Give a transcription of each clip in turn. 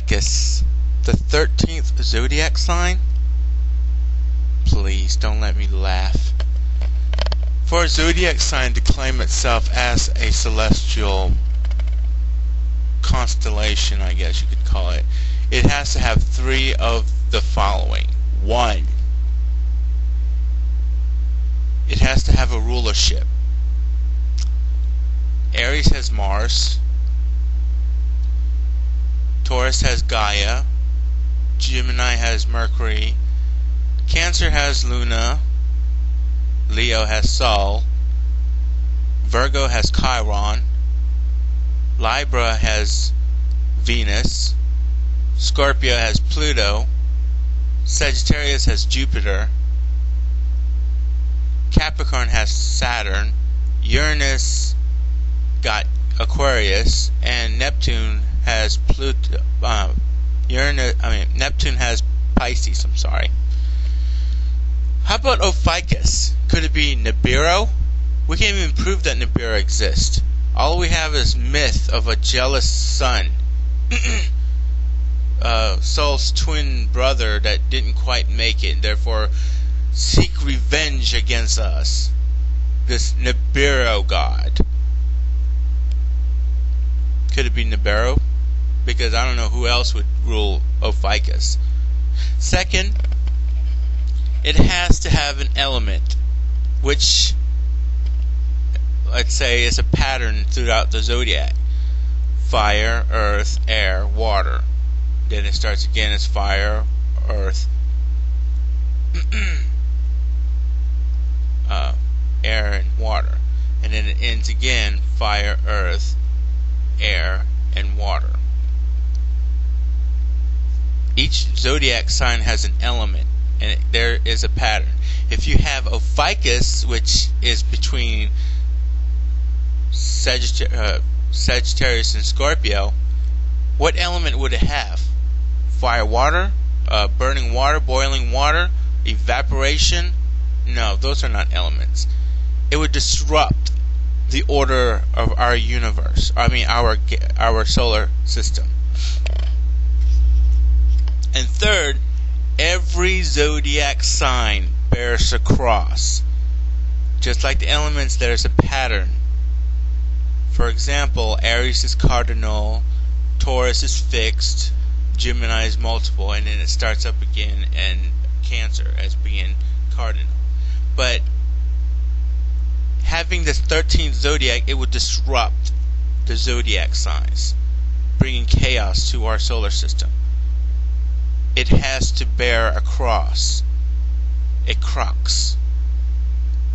Ophiuchus, the 13th Zodiac sign? Please don't let me laugh. For a zodiac sign to claim itself as a celestial constellation, I guess you could call it, it has to have three of the following. 1. It has to have a rulership. Aries has Mars, Taurus has Gaia, Gemini has Mercury, Cancer has Luna, Leo has Sol, Virgo has Chiron, Libra has Venus, Scorpio has Pluto, Sagittarius has Jupiter, Capricorn has Saturn, Uranus got Aquarius, and Neptune has Pluto. Neptune has Pisces. I'm sorry. How about Ophiuchus? Could it be Nibiru? We can't even prove that Nibiru exists. All we have is myth of a jealous son, Sol's twin brother that didn't quite make it, and therefore seek revenge against us. This Nibiru god. Could it be Nibiru? Because I don't know who else would rule Ophiuchus. Second, it has to have an element, which, let's say, is a pattern throughout the zodiac. Fire, earth, air, water. Then it starts again as fire, earth, air, and water. And then it ends again, fire, earth, air, and water. Each zodiac sign has an element, and there is a pattern. If you have Ophiuchus, which is between Sagittarius and Scorpio, what element would it have? Fire, water, burning water, boiling water, evaporation? No, those are not elements. It would disrupt the order of our universe. Our solar system. And third, every zodiac sign bears a cross. Just like the elements, there's a pattern. For example, Aries is cardinal, Taurus is fixed, Gemini is multiple, and then it starts up again, and Cancer as being cardinal. But having this 13th zodiac, it would disrupt the zodiac signs, bringing chaos to our solar system. It has to bear a cross, a crux.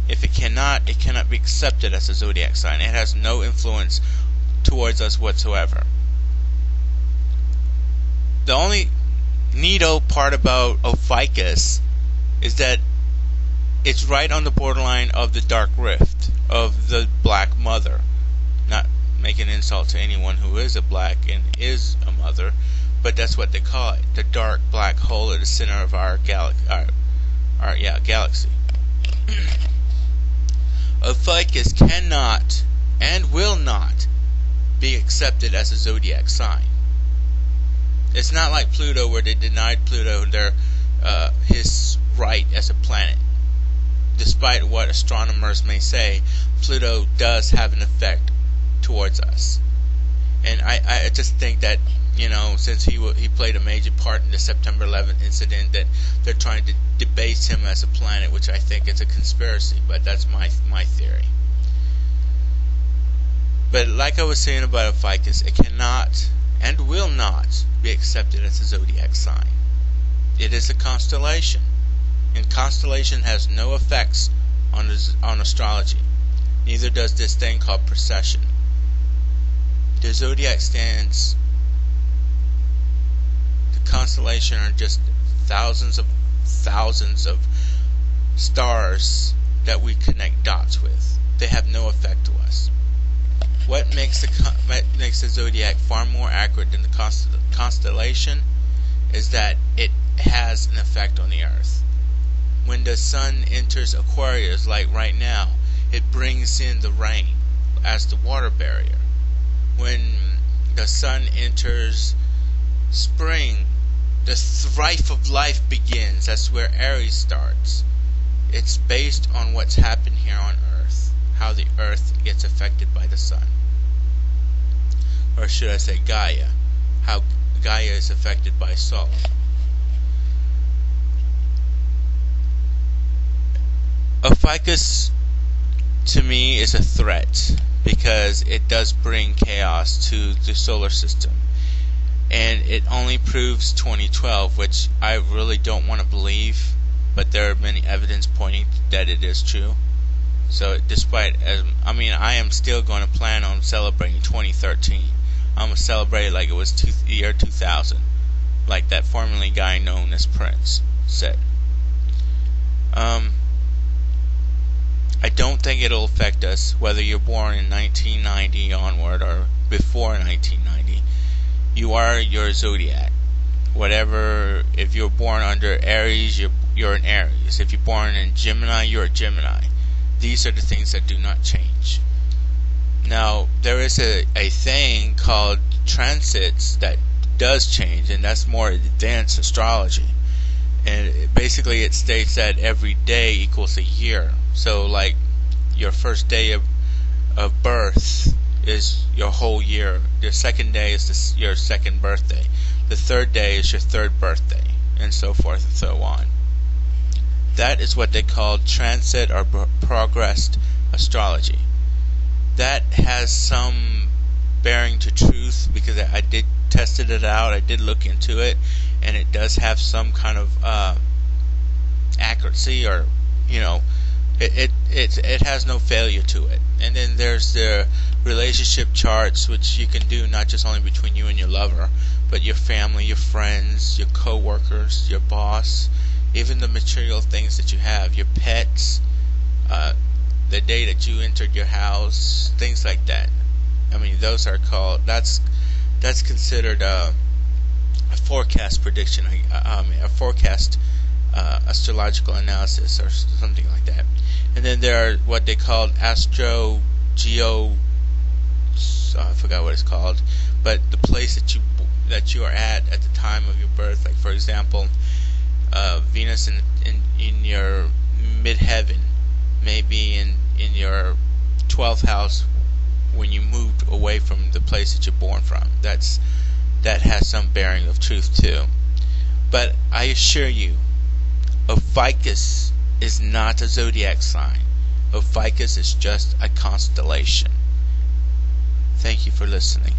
If it cannot be accepted as a zodiac sign. It has no influence towards us whatsoever. The only neato part about Ophiuchus is that it's right on the borderline of the dark rift, of the black mother. Not making an insult to anyone who is a black and is a mother, but that's what they call it, the dark black hole at the center of our galaxy. Ophiuchus cannot and will not be accepted as a zodiac sign. It's not like Pluto, where they denied Pluto his right as a planet. Despite what astronomers may say, Pluto does have an effect towards us. And I just think that, since he played a major part in the September 11th incident, that they're trying to debase him as a planet, which I think is a conspiracy, but that's my theory. But like I was saying about Ophiuchus, it cannot and will not be accepted as a zodiac sign. It is a constellation, and constellation has no effects on astrology. Neither does this thing called precession. The zodiac stands. The constellation are just thousands of stars that we connect dots with. They have no effect to us. What makes the zodiac far more accurate than the constellation is that it has an effect on the earth. When the sun enters Aquarius, like right now, it brings in the rain as the water barrier. When the sun enters spring, the strife of life begins. That's where Aries starts. It's based on what's happened here on Earth, how the Earth gets affected by the sun. Or should I say Gaia, how Gaia is affected by Sol. Ophiuchus, to me, is a threat because it does bring chaos to the solar system. And it only proves 2012, which I really don't want to believe, but there are many evidence pointing that it is true. So despite, I am still going to plan on celebrating 2013. I'm going to celebrate it like it was the year 2000, like that formerly guy known as Prince said. I don't think it'll affect us whether you're born in 1990 onward or before 1990. You are your zodiac. Whatever, if you're born under Aries, you're an Aries. If you're born in Gemini, you're a Gemini. These are the things that do not change. Now, there is a thing called transits that does change, and that's more advanced astrology. And basically it states that every day equals a year. So like your first day of birth is your whole year. Your second day is your second birthday. The third day is your third birthday, and so forth and so on. That is what they call transit or progressed astrology. That has some bearing to truth because I did tested it out. I did look into it, and it does have some kind of accuracy, or it has no failure to it. And then there's the relationship charts, which you can do not just only between you and your lover, but your family, your friends, your co-workers, your boss, even the material things that you have, your pets, the day that you entered your house, things like that. I mean, those are called, that's considered a forecast prediction, a forecast astrological analysis or something like that. And then there are what they called I forgot what it's called, but the place that you are at the time of your birth. Like for example, Venus in your midheaven, maybe in your 12th house when you moved away from the place that you're born from. That has some bearing of truth too. But I assure you, Ophiuchus is not a zodiac sign. Ophiuchus is just a constellation. Thank you for listening.